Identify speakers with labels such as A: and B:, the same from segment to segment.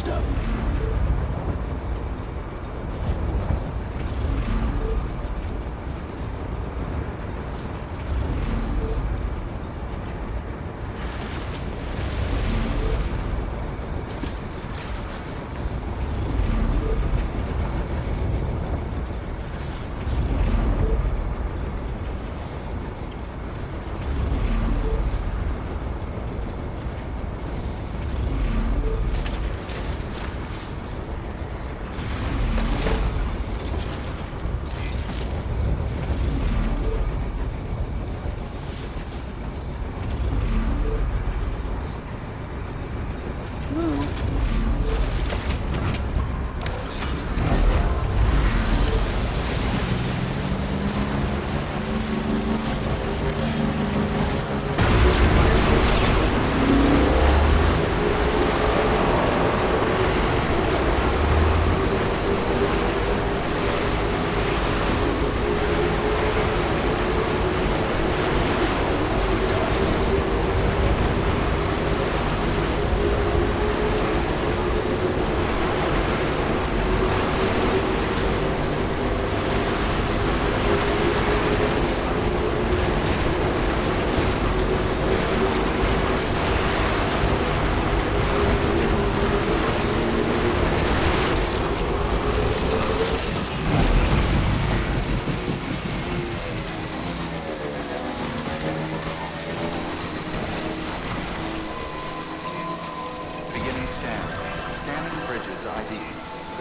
A: patched up.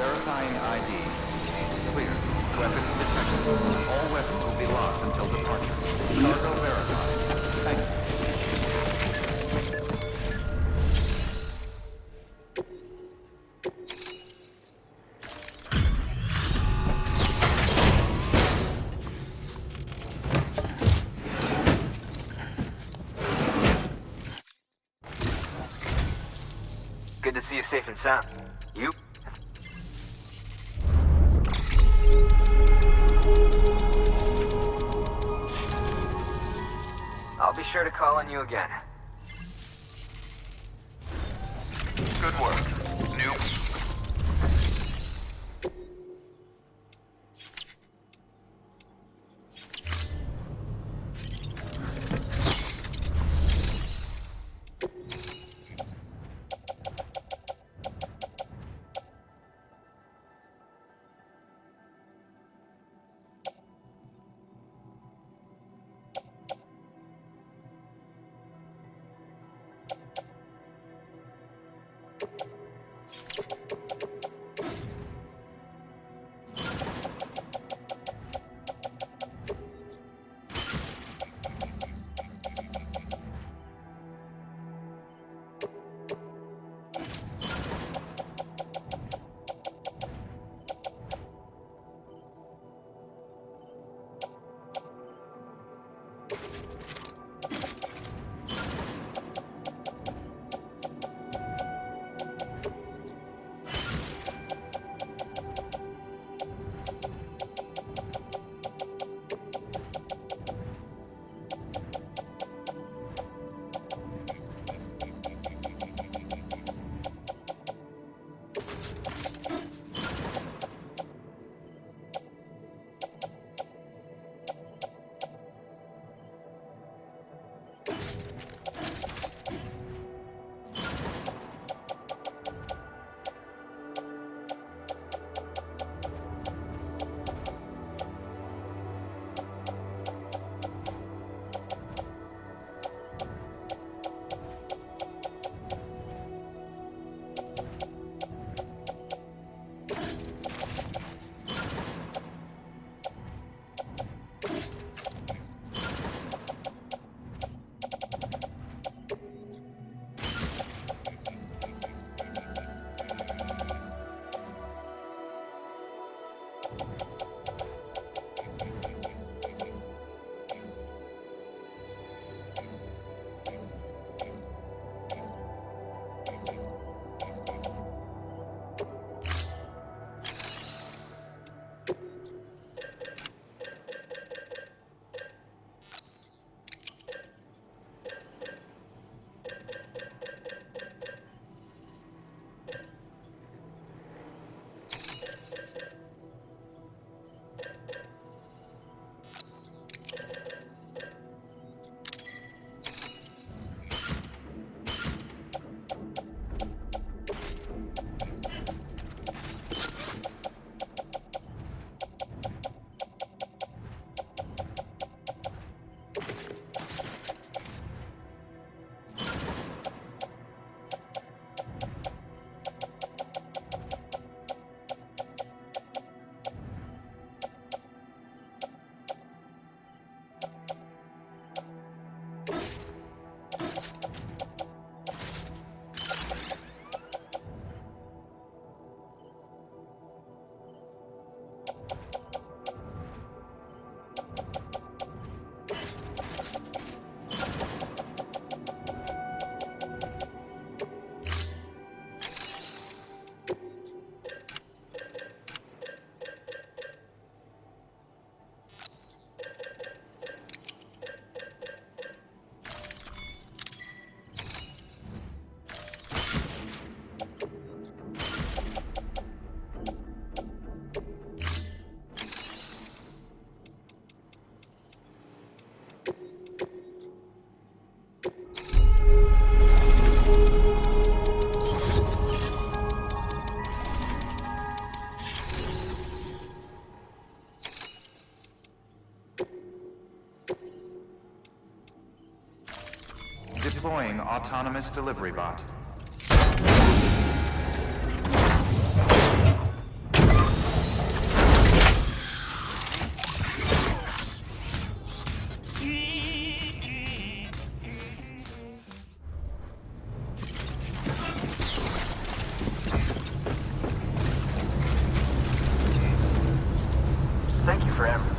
B: Verifying ID. Clear. Weapons detected. All weapons will be locked until departure. Cargo verified. Thank you.
C: Good to see you safe and sound. You? I'll be sure to call on you again.
B: Good work. New. Deploying autonomous delivery bot.
C: Thank you for everything.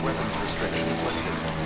C: Weapons restrictions lifted.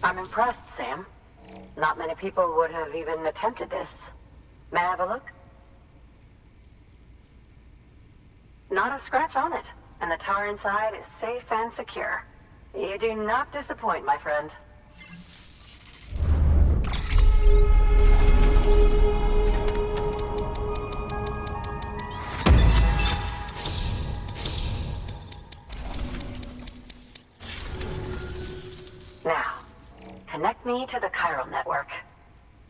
A: I'm impressed, Sam. Not many people would have even attempted this. May I have a look? Not a scratch on it, and the tower inside is safe and secure. You do not disappoint, my friend. Connect me to the chiral network.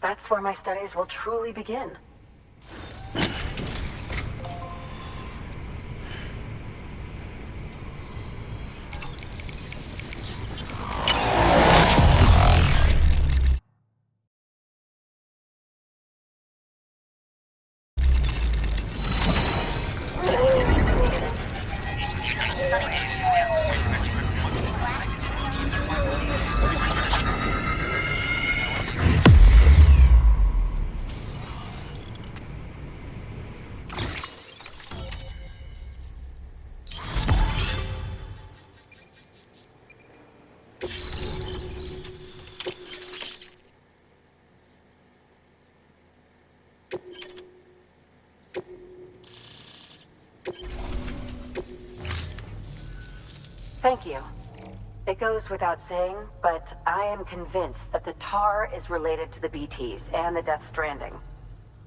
A: That's where my studies will truly begin. Thank you. It goes without saying, but I am convinced that the tar is related to the BTs and the Deathstranding.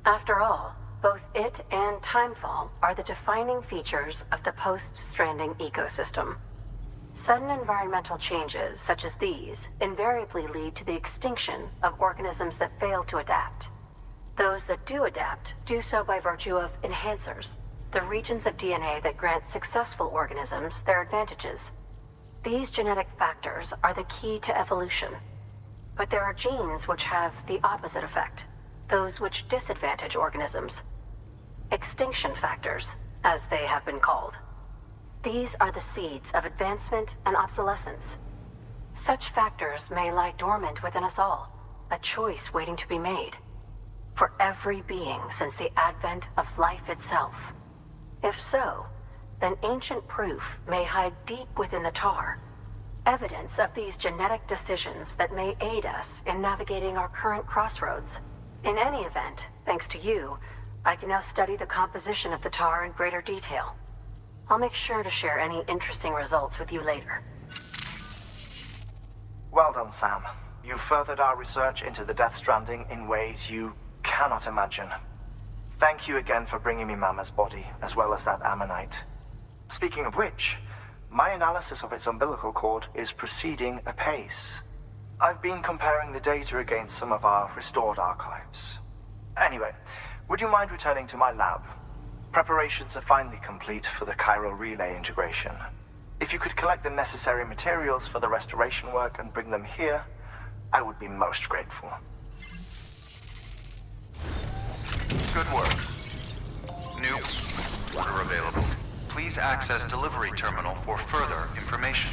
A: After all, both it and Timefall are the defining features of the post-stranding ecosystem. Sudden environmental changes such as these invariably lead to the extinction of organisms that fail to adapt. Those that do adapt do so by virtue of enhancers, the regions of DNA that grant successful organisms their advantages. These genetic factors are the key to evolution. But there are genes which have the opposite effect, those which disadvantage organisms. Extinction factors, as they have been called. These are the seeds of advancement and obsolescence. Such factors may lie dormant within us all, a choice waiting to be made. For every being since the advent of life itself. If so, then ancient proof may hide deep within the tar. Evidence of these genetic decisions that may aid us in navigating our current crossroads. In any event, thanks to you, I can now study the composition of the tar in greater detail. I'll make sure to share any interesting results with you later.
D: Well done, Sam. You furthered our research into the Deathstranding in ways you cannot imagine. Thank you again for bringing me Mama's body, as well as that ammonite. Speaking of which, my analysis of its umbilical cord is proceeding apace. I've been comparing the data against some of our restored archives. Anyway, would you mind returning to my lab? Preparations are finally complete for the chiral relay integration. If you could collect the necessary materials for the restoration work and bring them here, I would be most grateful.
B: Good work. New order available. Please access delivery terminal for further information.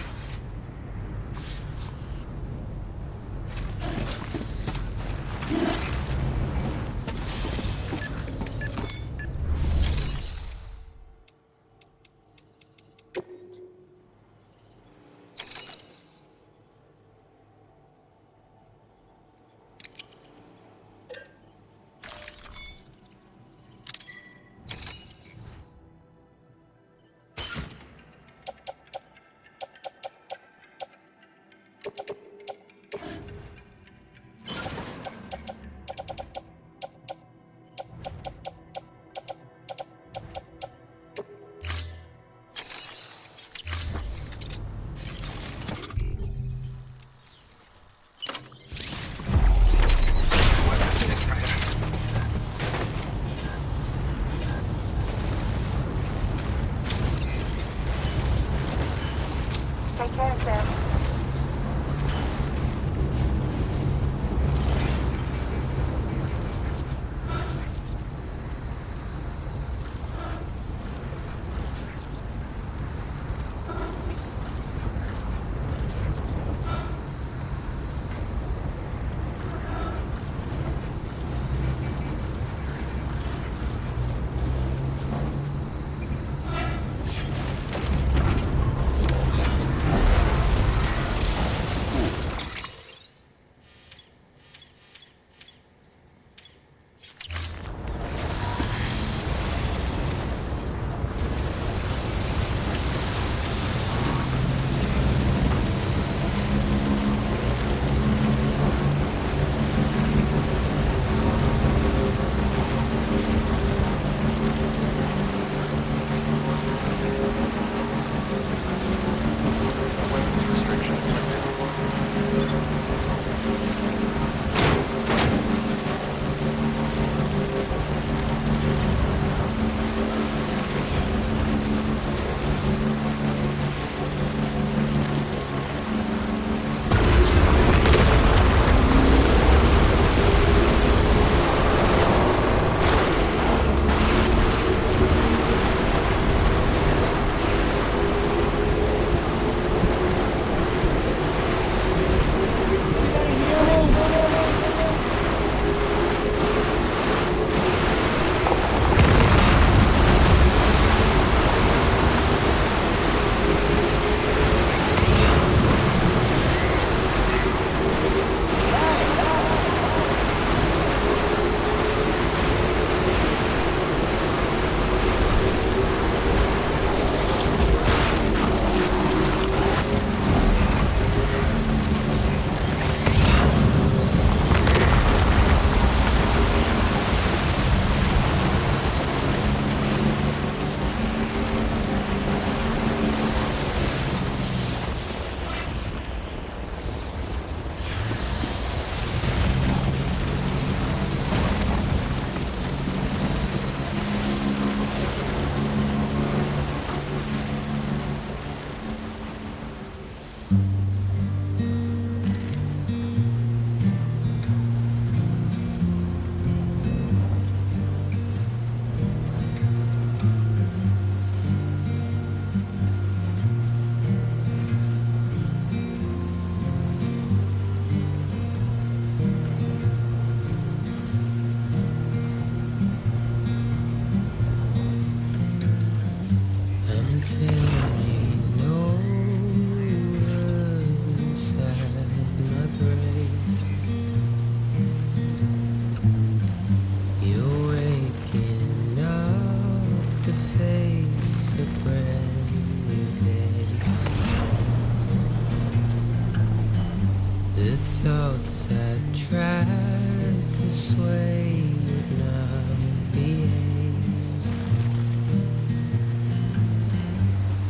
E: way would not behave.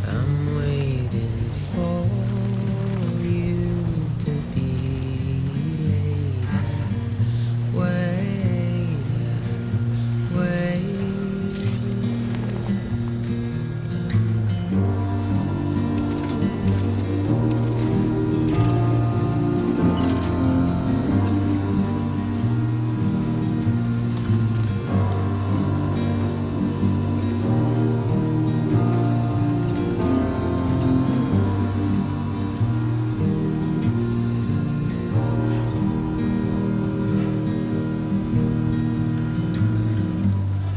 E: I'm waiting for you to be later. Wait.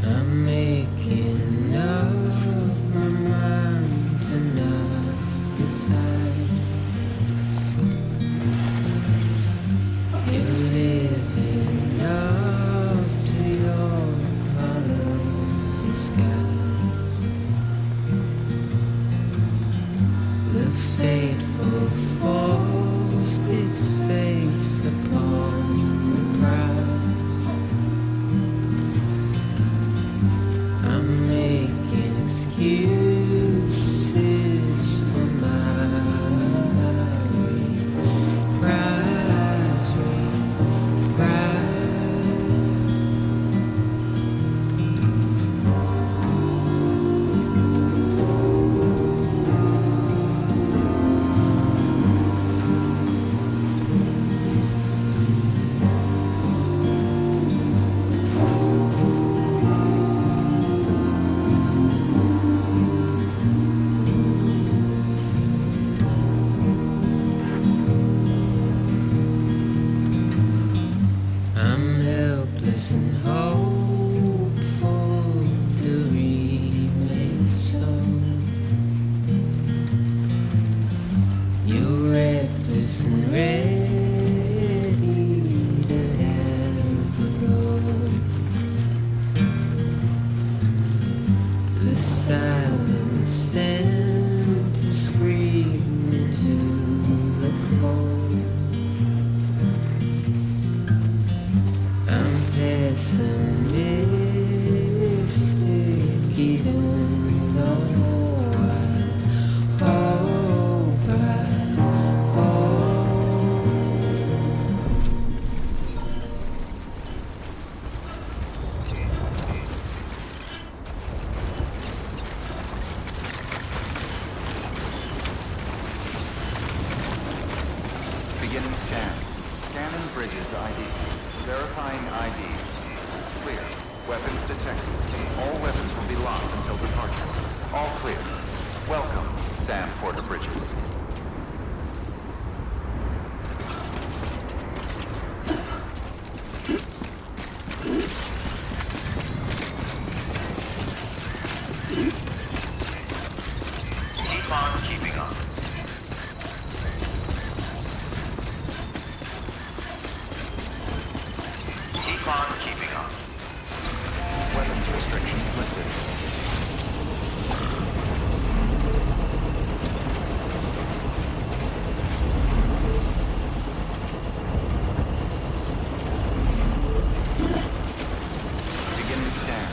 E: I'm making up my mind to not decide. You're living up to your hollow disguise. The fateful forced its face upon the prize. I'm making excuses for my reprise. I'm helpless and hopeful to remain so. You're reckless and ready to have a go. The silence sent to scream into the cold. I'm pessimistic even though I hope I
B: Beginning scan. Scanning bridges ID. Verifying ID. Clear. Weapons detected. All weapons will be locked until departure. All clear. Welcome, Sam Porter Bridges.
C: Keep on keeping on. Keep on keeping on.
B: Weapons restrictions lifted. Beginning scan.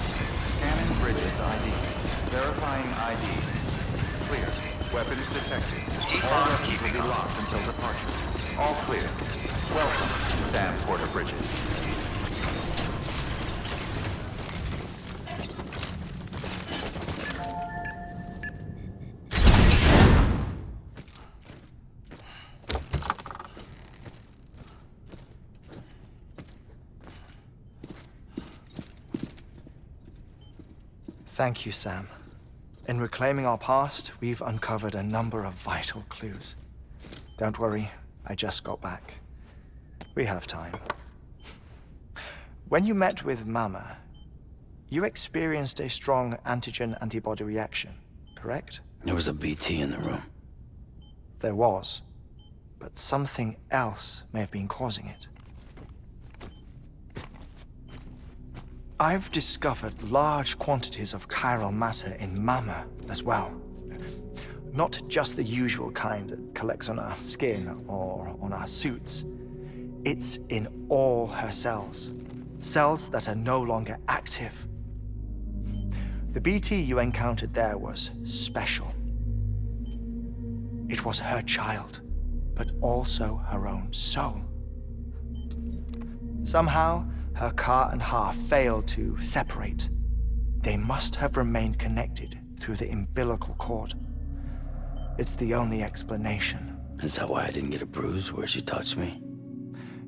B: Scanning bridges ID. Verifying ID. Clear. Weapons detected.
C: Keep
B: All
C: on
B: weapons
C: keeping
B: will be
C: on.
B: locked until departure. All clear. Welcome, Sam Porter Bridges.
D: Thank you, Sam. In reclaiming our past, we've uncovered a number of vital clues. Don't worry, I just got back. We have time. When you met with Mama, you experienced a strong antigen-antibody reaction, correct?
F: There was a BT in the room.
D: There was, but something else may have been causing it. I've discovered large quantities of chiral matter in Mama as well. Not just the usual kind that collects on our skin or on our suits. It's in all her cells. cells that are no longer active. The BT you encountered there was special. It was her child, but also her own soul. Somehow, her car and half failed to separate. They must have remained connected through the umbilical cord. It's the only explanation.
F: Is that why I didn't get a bruise where she touched me?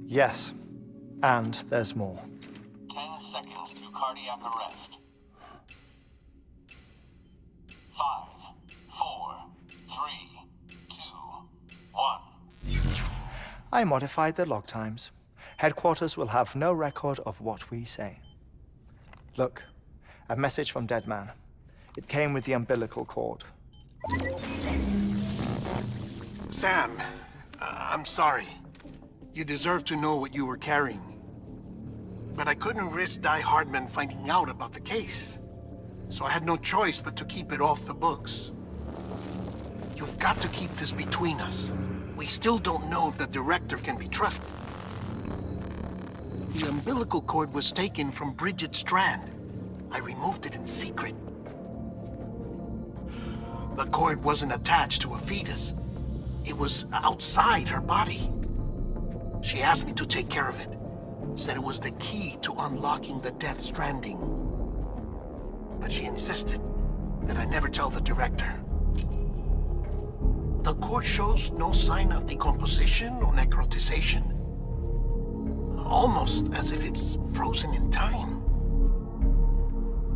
D: Yes, and there's more.
G: 10 seconds to cardiac arrest. 5, 4, 3, 2, 1.
D: I modified the log times. Headquarters will have no record of what we say. Look, a message from Deadman. It came with the umbilical cord.
H: Sam, I'm sorry. You deserve to know what you were carrying. But I couldn't risk Hardman finding out about the case. So I had no choice but to keep it off the books. You've got to keep this between us. We still don't know if the director can be trusted. The umbilical cord was taken from Bridget Strand. I removed it in secret. The cord wasn't attached to a fetus. It was outside her body. She asked me to take care of it. Said it was the key to unlocking the Deathstranding. But she insisted that I never tell the director. The cord shows no sign of decomposition or necrotization. Almost as if it's frozen in time.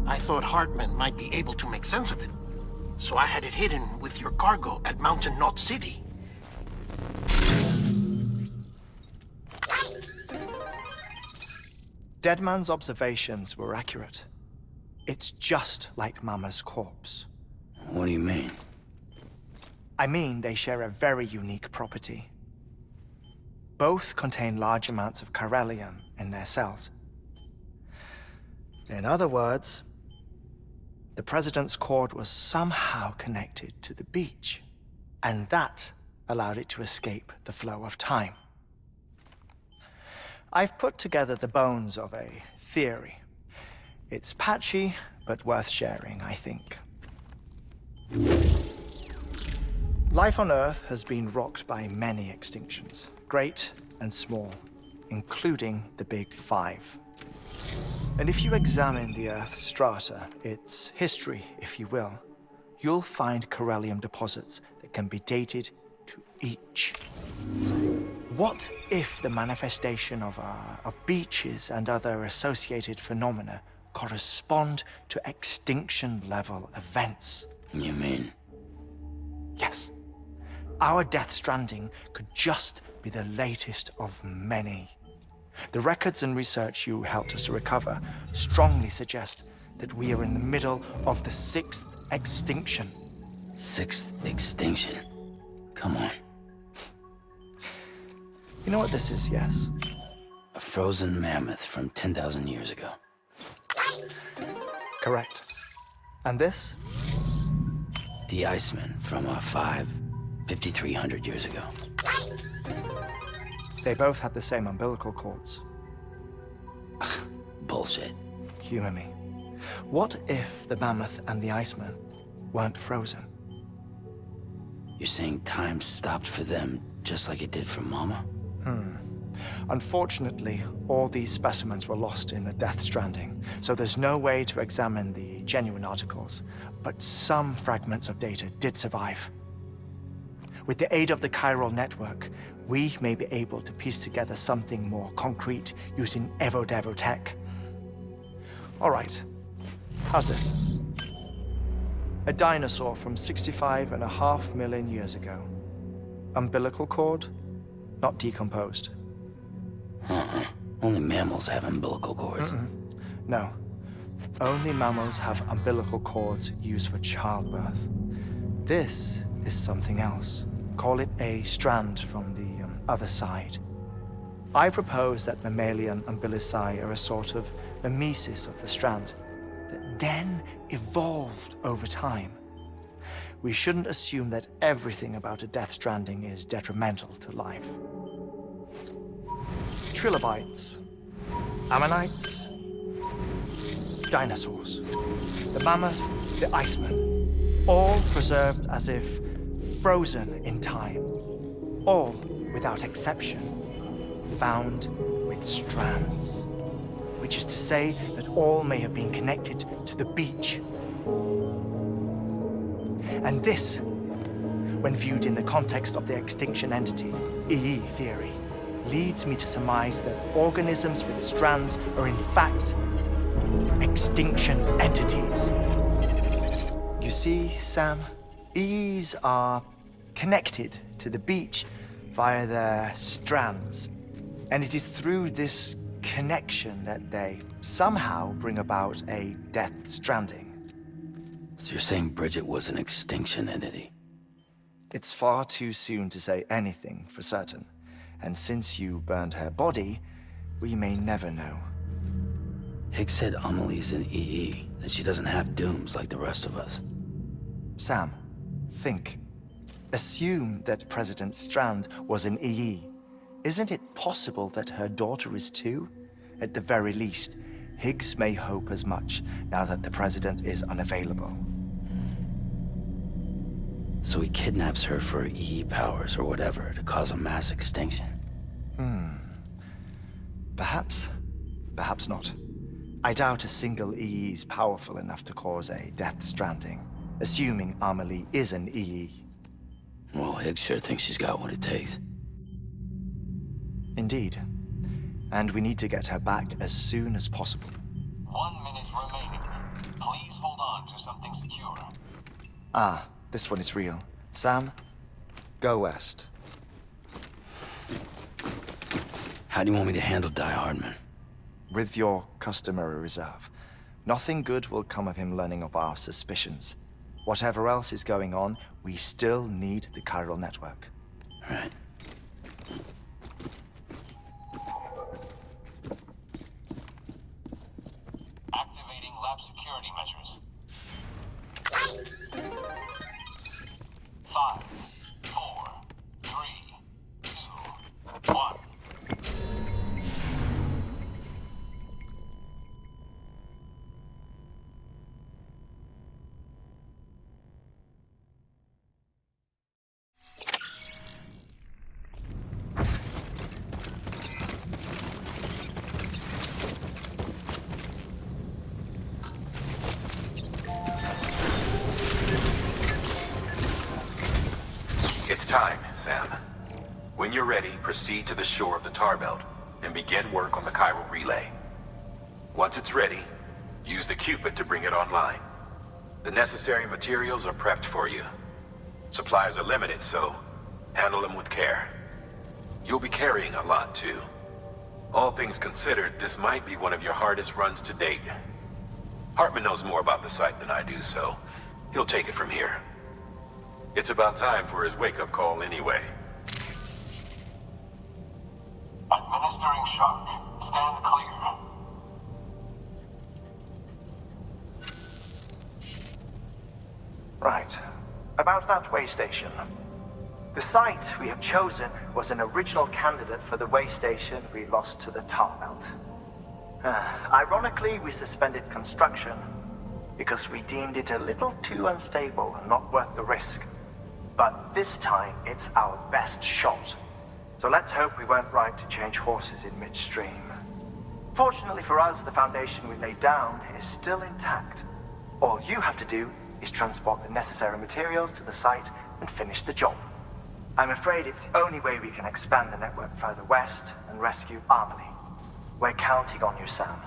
H: I thought Hardman might be able to make sense of it, so I had it hidden with your cargo at Mountain Knot City.
D: Deadman's observations were accurate. It's just like Mama's corpse.
F: What do you mean?
D: I mean, they share a very unique property. Both contain large amounts of chiralium in their cells. In other words, the President's cord was somehow connected to the beach, and that allowed it to escape the flow of time. I've put together the bones of a theory. It's patchy, but worth sharing, I think. Life on Earth has been rocked by many extinctions, great and small, including the Big Five. And if you examine the Earth's strata, its history, if you will, you'll find chiralium deposits that can be dated to each. What if the manifestation of beaches and other associated phenomena correspond to extinction-level events?
F: You mean?
D: Yes. Our Deathstranding could just be the latest of many. The records and research you helped us to recover strongly suggest that we are in the middle of the 6th extinction.
F: 6th extinction? Come on.
D: You know what this is, yes?
F: A frozen mammoth from 10,000 years ago.
D: Correct. And this?
F: The Iceman from 5,300 years ago.
D: They both had the same umbilical cords.
F: Bullshit.
D: Humor me. What if the mammoth and the Iceman weren't frozen?
F: You're saying time stopped for them just like it did for Mama?
D: Unfortunately, all these specimens were lost in the Deathstranding, so there's no way to examine the genuine articles, but some fragments of data did survive. With the aid of the chiral network, we may be able to piece together something more concrete using Evo-Devo tech. All right, how's this? A dinosaur from 65.5 million years ago. Umbilical cord, not decomposed.
F: Only mammals have umbilical cords.
D: No. Only mammals have umbilical cords used for childbirth. This is something else. Call it a strand from the other side. I propose that mammalian umbilici are a sort of mimesis of the strand that then evolved over time. We shouldn't assume that everything about a Deathstranding is detrimental to life. Trilobites.
I: Ammonites, dinosaurs, the mammoth, the Iceman, all preserved as if frozen in time, all, without exception, found with strands, which is to say that all may have been connected to the beach. And this, when viewed in the context of the extinction entity, EE theory, leads me to surmise that organisms with strands are in fact extinction entities. You see, Sam, EEs are connected to the beach via their strands, and it is through this connection that they somehow bring about a death stranding.
F: So you're saying Bridget was an extinction entity?
I: It's far too soon to say anything for certain, and since you burned her body, we may never know.
F: Higgs said Amelie's an EE, that she doesn't have dooms like the rest of us.
I: Sam, think. Assume that President Strand was an EE. Isn't it possible that her daughter is too? At the very least, Higgs may hope as much now that the President is unavailable.
F: So he kidnaps her for EE powers or whatever to cause a mass extinction.
I: Perhaps. Perhaps not. I doubt a single EE is powerful enough to cause a death stranding, assuming Amelie is an EE.
F: Well, Higgs sure thinks she's got what it takes.
I: Indeed. And we need to get her back as soon as possible.
G: 1 minute remaining. Please hold on to something secure.
I: Ah, this one is real. Sam, go west.
F: How do you want me to handle Die Hardman?
I: With your customary reserve. Nothing good will come of him learning of our suspicions. Whatever else is going on, we still need the chiral network.
F: Right.
G: Activating lab security measures. 5, 4, 3, 2, 1.
J: It's time, Sam. When you're ready, proceed to the shore of the tar belt and begin work on the chiral relay. Once it's ready, use the Cupid to bring it online. The necessary materials are prepped for you. Supplies are limited, so handle them with care. You'll be carrying a lot, too. All things considered, this might be one of your hardest runs to date. Hartman knows more about the site than I do, so he'll take it from here. It's about time for his wake-up call anyway.
G: Administering shock. Stand clear.
D: Right. About that way station. The site we have chosen was an original candidate for the way station we lost to the tar belt. Ironically, we suspended construction because we deemed it a little too unstable and not worth the risk. But this time, it's our best shot. So let's hope we weren't right to change horses in midstream. Fortunately for us, the foundation we laid down is still intact. All you have to do is transport the necessary materials to the site and finish the job. I'm afraid it's the only way we can expand the network further west and rescue Amelie. We're counting on you, Sam.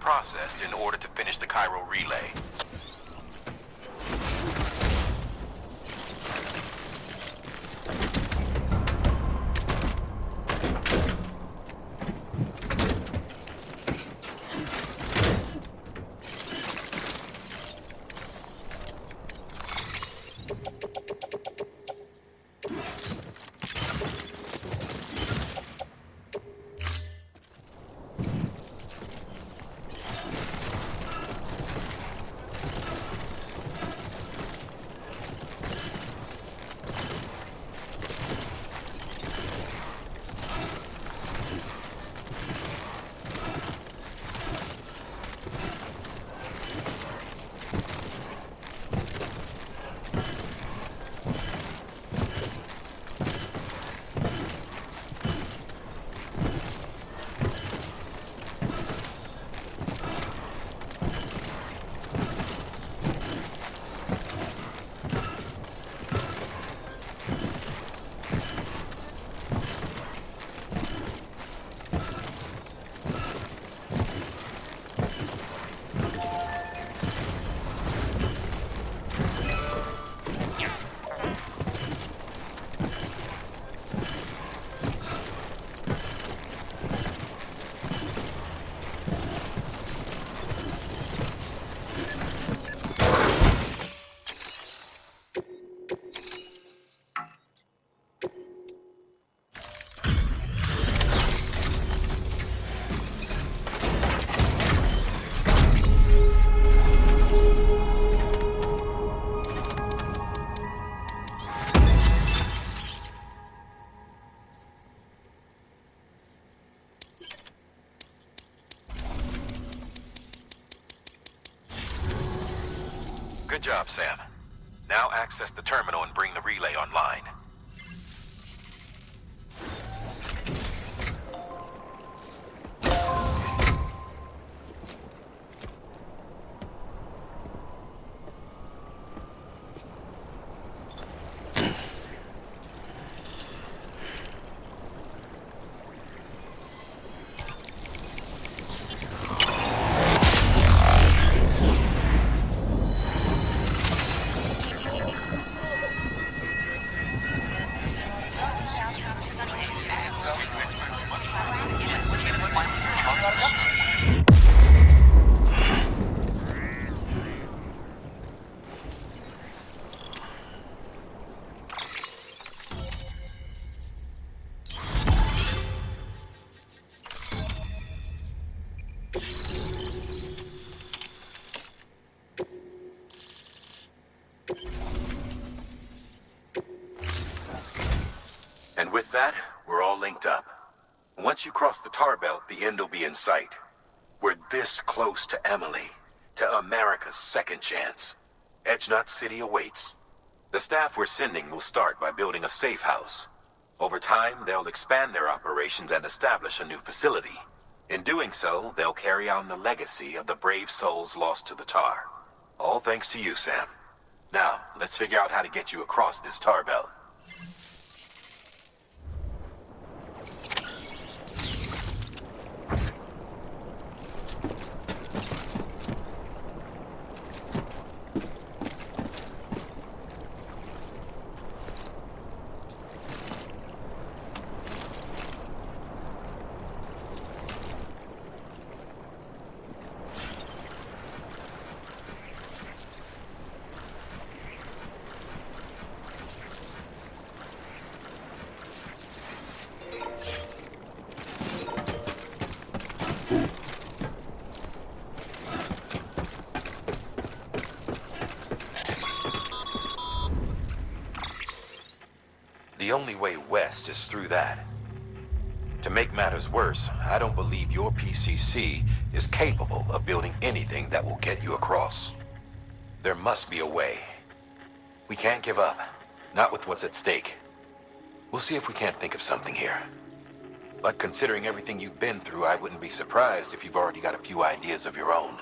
J: processed in order to finish the chiral relay. Good job, Sam. Now access the terminal and bring the relay online. And with that, we're all linked up. Once you cross the tar belt, the end will be in sight. We're this close to Emily, to America's second chance. Edgenut City awaits. The staff we're sending will start by building a safe house. Over time, they'll expand their operations and establish a new facility. In doing so, they'll carry on the legacy of the brave souls lost to the tar. All thanks to you, Sam. Now, let's figure out how to get you across this tar belt. The only way west is through that. To make matters worse, I don't believe your PCC is capable of building anything that will get you across. There must be a way. We can't give up, not with what's at stake. We'll see if we can't think of something here. But considering everything you've been through, I wouldn't be surprised if you've already got a few ideas of your own.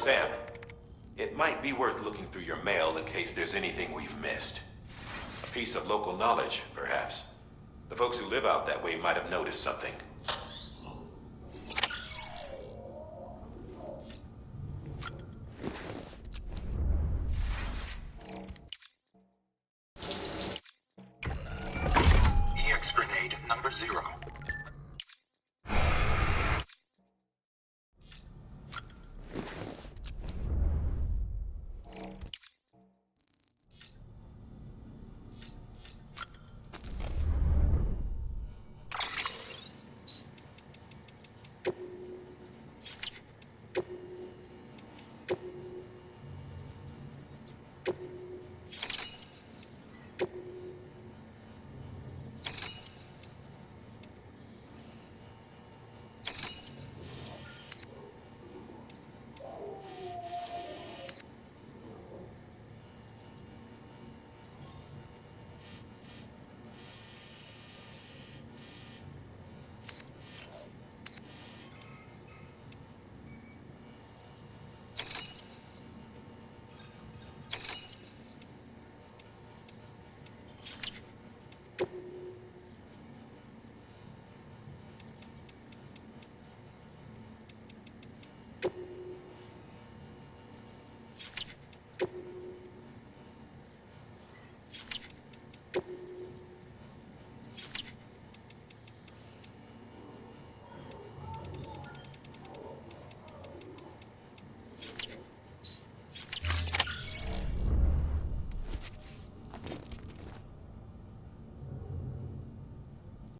J: Sam, it might be worth looking through your mail in case there's anything we've missed. A piece of local knowledge, perhaps. The folks who live out that way might have noticed something.
G: EX grenade number 0.